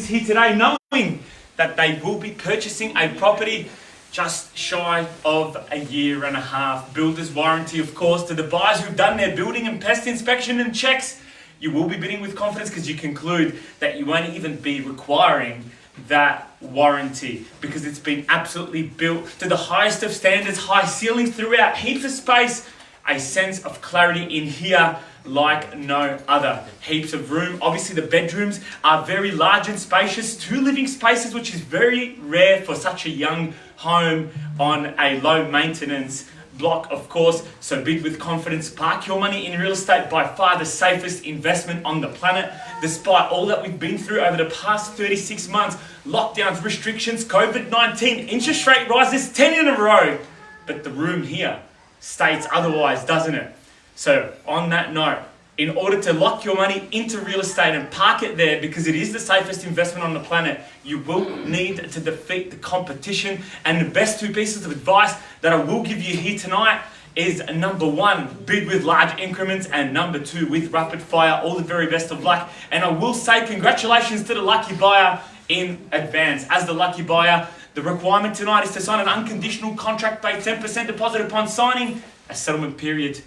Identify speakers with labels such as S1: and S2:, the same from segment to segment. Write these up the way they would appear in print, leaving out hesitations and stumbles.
S1: confidence here today, knowing that they will be purchasing a property just shy of a year and a half. Builder's warranty, of course, to the buyers who've done their building and pest inspection and checks. You will be bidding with confidence because you conclude that you won't even be requiring that warranty because it's been absolutely built to the highest of standards, high ceilings throughout, heaps of space, a sense of clarity in here like no other. Heaps of room. Obviously the bedrooms are very large and spacious, 2 living spaces, which is very rare for such a young home on a low maintenance block, of course. So bid with confidence. Park your money in real estate, by far the safest investment on the planet. Despite all that we've been through over the past 36 months, lockdowns, restrictions, COVID-19, interest rate rises 10 in a row. But the room here states otherwise, doesn't it? So on that note, in order to lock your money into real estate and park it there because it is the safest investment on the planet, you will need to defeat the competition. And the best 2 pieces of advice that I will give you here tonight is number 1, bid with large increments, and number 2, with rapid fire. All the very best of luck. And I will say congratulations to the lucky buyer in advance. As the lucky buyer, the requirement tonight is to sign an unconditional contract, pay 10% deposit upon signing, a settlement period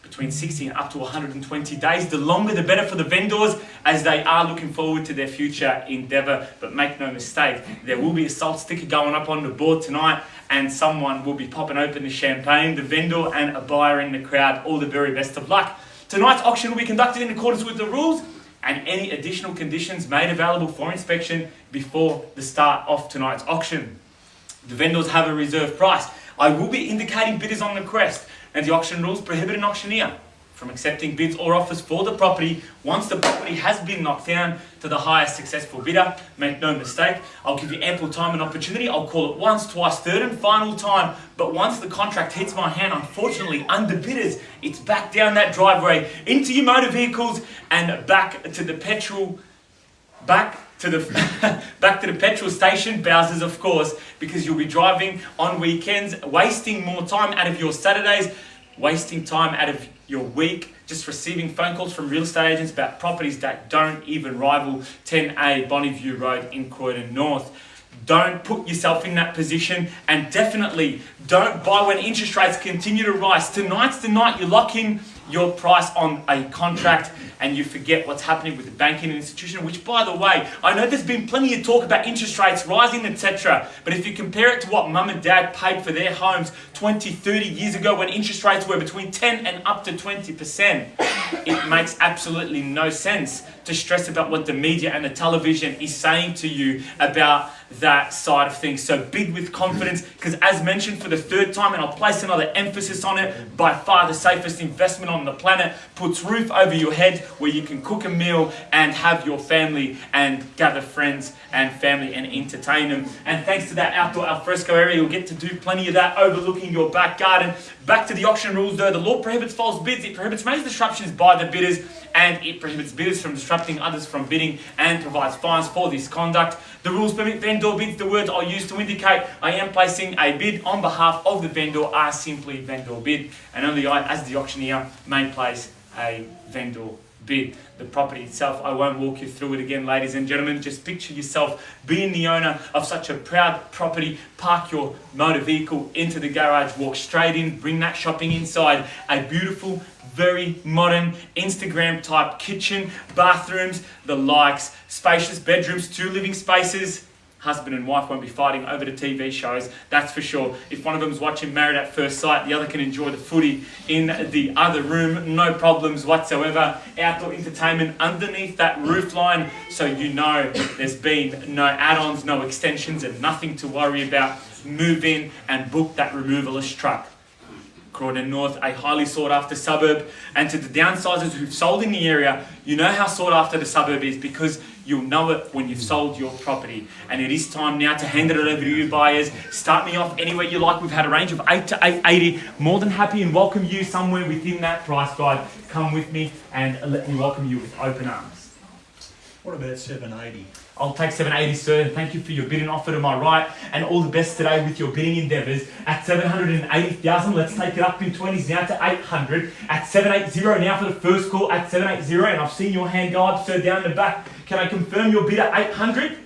S1: between 60 and up to 120 days. The longer the better for the vendors, as they are looking forward to their future endeavour. But make no mistake, there will be a salt sticker going up on the board tonight, and someone will be popping open the champagne, the vendor and a buyer in the crowd. All the very best of luck. Tonight's auction will be conducted in accordance with the rules, and any additional conditions made available for inspection before the start of tonight's auction. The vendors have a reserve price. I will be indicating bidders on the crest, and the auction rules prohibit an auctioneer from accepting bids or offers for the property once the property has been knocked down to the highest successful bidder. Make no mistake, I'll give you ample time and opportunity. I'll call it once, twice, third and final time. But once the contract hits my hand, unfortunately, under bidders, it's back down that driveway, into your motor vehicles, and back to the petrol station, Bowsers, of course, because you'll be driving on weekends, wasting more time out of your Saturdays, wasting time out of your week, just receiving phone calls from real estate agents about properties that don't even rival 10A Bonneview Road in Croydon North. Don't put yourself in that position, and definitely don't buy when interest rates continue to rise. Tonight's the night you lock in your price on a contract and you forget what's happening with the banking institution, which, by the way, I know there's been plenty of talk about interest rates rising, etc. But if you compare it to what mum and dad paid for their homes 20, 30 years ago when interest rates were between 10 and up to 20%, it makes absolutely no sense to stress about what the media and the television is saying to you about that side of things. So bid with confidence, because as mentioned for the 3rd time, and I'll place another emphasis on it, by far the safest investment on the planet, puts roof over your head where you can cook a meal and have your family and gather friends and family and entertain them. And thanks to that outdoor alfresco area, you'll get to do plenty of that overlooking your back garden. Back to the auction rules though, the law prohibits false bids, it prohibits major disruptions by the bidders, and it prohibits bidders from disrupting others from bidding, and provides fines for this conduct. The rules permit vendor bids. The words I'll use to indicate I am placing a bid on behalf of the vendor are simply vendor bid, and only I, as the auctioneer, may place a vendor bid. The property itself, I won't walk you through it again, ladies and gentlemen. Just picture yourself being the owner of such a proud property. Park your motor vehicle into the garage, walk straight in, bring that shopping inside. A beautiful, very modern Instagram type kitchen, bathrooms, the likes, spacious bedrooms, 2 living spaces. Husband and wife won't be fighting over the TV shows, that's for sure. If one of them's watching Married at First Sight, the other can enjoy the footy in the other room, no problems whatsoever. Outdoor entertainment underneath that roof line, so you know there's been no add-ons, no extensions, and nothing to worry about. Move in and book that removalist truck. Croydon North, a highly sought after suburb, and to the downsizers who've sold in the area, you know how sought after the suburb is because you'll know it when you've sold your property. And it is time now to hand it over to you buyers. Start me off anywhere you like. We've had a range of 8 to 880. More than happy and welcome you somewhere within that price guide. Come with me and let me welcome you with open arms.
S2: What about 780?
S1: I'll take 780, sir. Thank you for your bidding offer to my right, and all the best today with your bidding endeavours. At 780,000, let's take it up in 20s now to 800. At 780 now for the first call at 780, and I've seen your hand go up, sir, down the back. Can I confirm your bid at 800?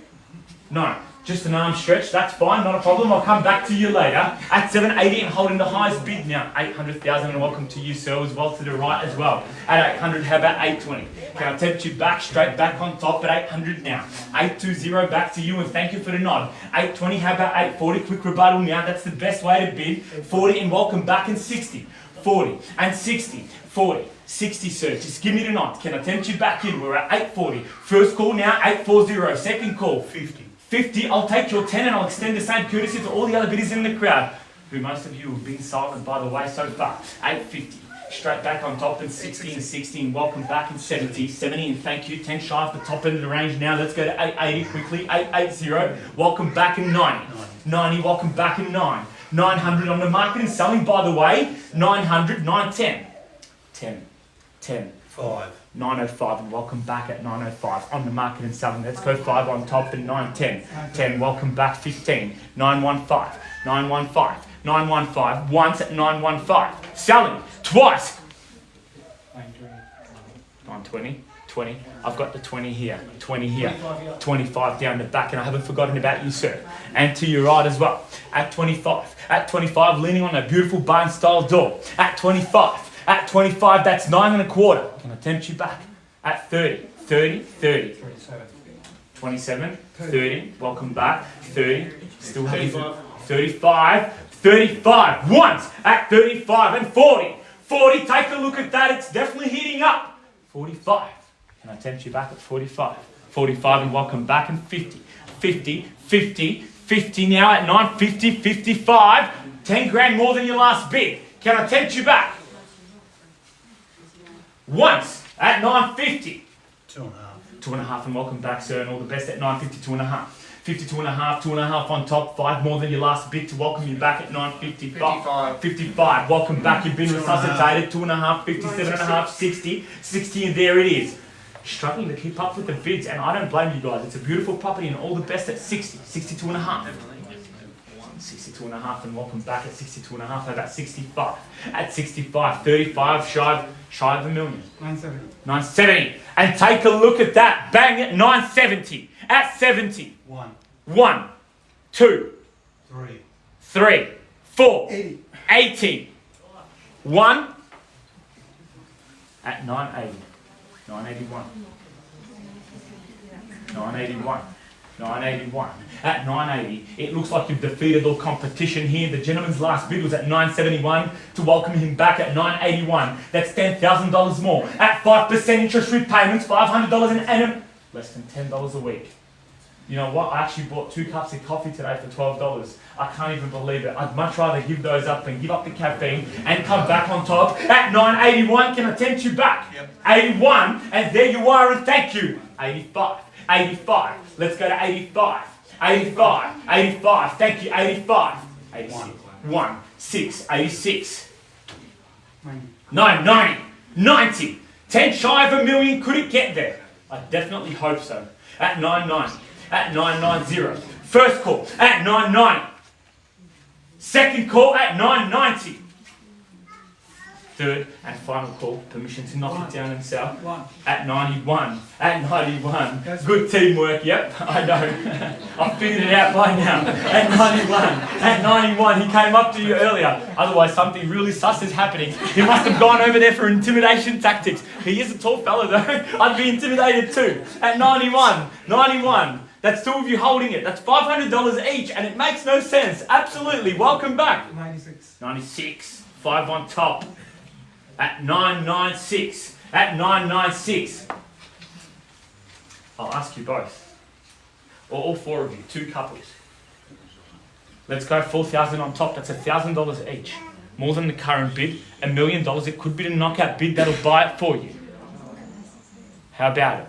S1: No. Just an arm stretch, that's fine, not a problem. I'll come back to you later. At 780 and holding the highest bid now, 800,000, and welcome to you, sir, as well, to the right as well. At 800, how about 820? Can I tempt you back, straight back on top at 800 now? 820 back to you, and thank you for the nod. 820, how about 840? Quick rebuttal now, that's the best way to bid. 40 and welcome back, and 60. 40 and 60. 40. 60, sir. Just give me the nod. Can I tempt you back in? We're at 840. First call now, 840. Second call,
S2: 50.
S1: 50, I'll take your 10 and I'll extend the same courtesy to all the other bidders in the crowd, who most of you have been silent, by the way, so far. 850, straight back on top, and 60 and 60, and welcome back, and 70, 70, and thank you. 10 shy of the top end of the range now. Let's go to 880 quickly. 880, welcome back, and 90. 90, welcome back, and 9. 900 on the market and selling, by the way. 900, 910. 10, 10.
S2: 5.
S1: 905 and welcome back at 905 on the market and selling. Let's go 5 on top and 910. 10, welcome back 15. 915, 915, 915, once at 915. Selling twice. 920, 20. I've got the 20 here, 20 here, 25 down the back, and I haven't forgotten about you, sir. And to your right as well. At 25, leaning on a beautiful barn style door. At 25. At 25, that's 9 1/4. Can I tempt you back? At 30, 30, 30. 27, 30, welcome back. 30, still 35, 35, once at 35 and 40. 40, take a look at that, it's definitely heating up. 45, can I tempt you back at 45? 45 and welcome back, and 50, 50, 50, 50 now at 950, 55. 10 grand more than your last bid. Can I tempt you back? Once at 950.
S2: 2.5.
S1: 2.5 and welcome back, sir, and all the best at 950, 2.5. 52.5, 2.5 on top, 5 more than your last bid to welcome you back at 955. 55, welcome back, you've been resuscitated. 2.5, 57.5, 60, 60, and there it is. Struggling to keep up with the bids, and I don't blame you guys. It's a beautiful property, and all the best at 60, 62.5. 62.5 and welcome back at 62.5. How about 65? At 65, 35, shy of a million. 970. 970. And take a look at that. Bang at 970. At 70. 1, 2, 3, 4, 80. 1 at 980. 981. 981. 981. At 980, it looks like you've defeated all competition here. The gentleman's last bid was at 971 to welcome him back at 981. That's $10,000 more. At 5% interest repayments, $500 an annum, less than $10 a week. You know what? I actually bought 2 cups of coffee today for $12. I can't even believe it. I'd much rather give those up than give up the caffeine and come back on top. At 981, can I tempt you back? Yep. 81, and there you are, and thank you. 85. 85. Let's go to 85. 85. 85. Thank you. 85. 86. 1. 6. 86. 9. 90. 90. 10 shy of a million. Could it get there? I definitely hope so. At 990. At 990. First call at 990. Second call at 990. Third and final call, permission to knock it down and sell. At 91. At 91. Good teamwork, yep, I know. I've figured it out by now. At 91. At 91, he came up to you earlier. Otherwise, something really sus is happening. He must have gone over there for intimidation tactics. He is a tall fella though. I'd be intimidated too. At 91. 91. That's 2 of you holding it. That's $500 each, and it makes no sense. Absolutely. Welcome back. 96. 96. 5 on top. At 996. At 996. I'll ask you both. Or all 4 of you. 2 couples. Let's go 4,000 on top. That's $1,000 each. More than the current bid. $1 million. It could be the knockout bid that'll buy it for you. How about it?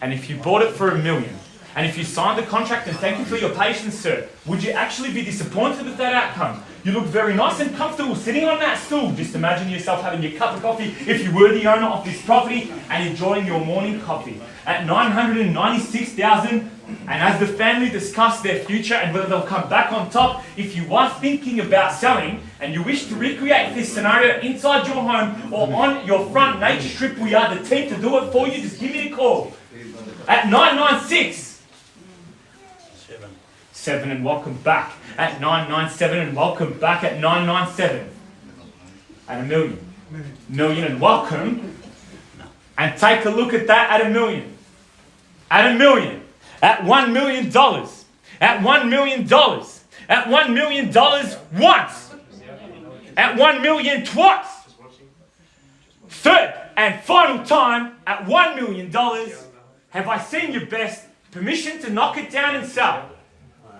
S1: And if you bought it for $1 million, and if you signed the contract, and thank you for your patience, sir, would you actually be disappointed with that outcome? You look very nice and comfortable sitting on that stool. Just imagine yourself having your cup of coffee if you were the owner of this property and enjoying your morning coffee. At $996,000, and as the family discuss their future and whether they'll come back on top, if you are thinking about selling and you wish to recreate this scenario inside your home or on your front nature strip, we are the team to do it for you. Just give me a call. At 996.
S2: 7.
S1: 7 and welcome back. At 997 and welcome back. At 997. At a million. Million and welcome. And take a look at that at a million. At a million. At $1 million. At $1 million. At $1 million once. At 1 million twice. Third and final time at $1 million. Have I seen your best? Permission to knock it down and sell.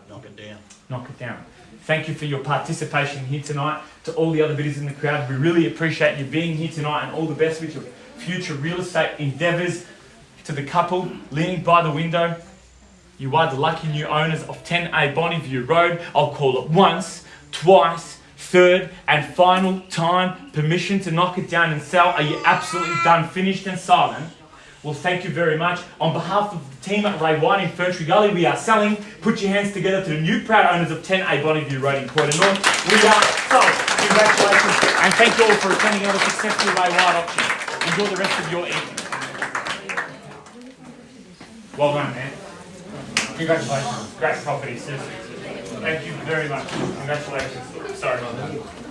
S2: Knock it down.
S1: Knock it down. Thank you for your participation here tonight. To all the other bidders in the crowd, we really appreciate you being here tonight, and all the best with your future real estate endeavours. To the couple leaning by the window, you are the lucky new owners of 10A Bonneview Road. I'll call it once, twice, third and final time. Permission to knock it down and sell. Are you absolutely done, finished and silent? Well, thank you very much. On behalf of the team at Ray White in Ferntree Gully, we are selling. Put your hands together to the new proud owners of 10A Bonneview Road in Croydon North. We are sold. Congratulations. And thank you all for attending another successful Ray White auction. Enjoy the rest of your evening. Well done, man. Congratulations. Great property, seriously. Thank you very much. Congratulations. Sorry about that.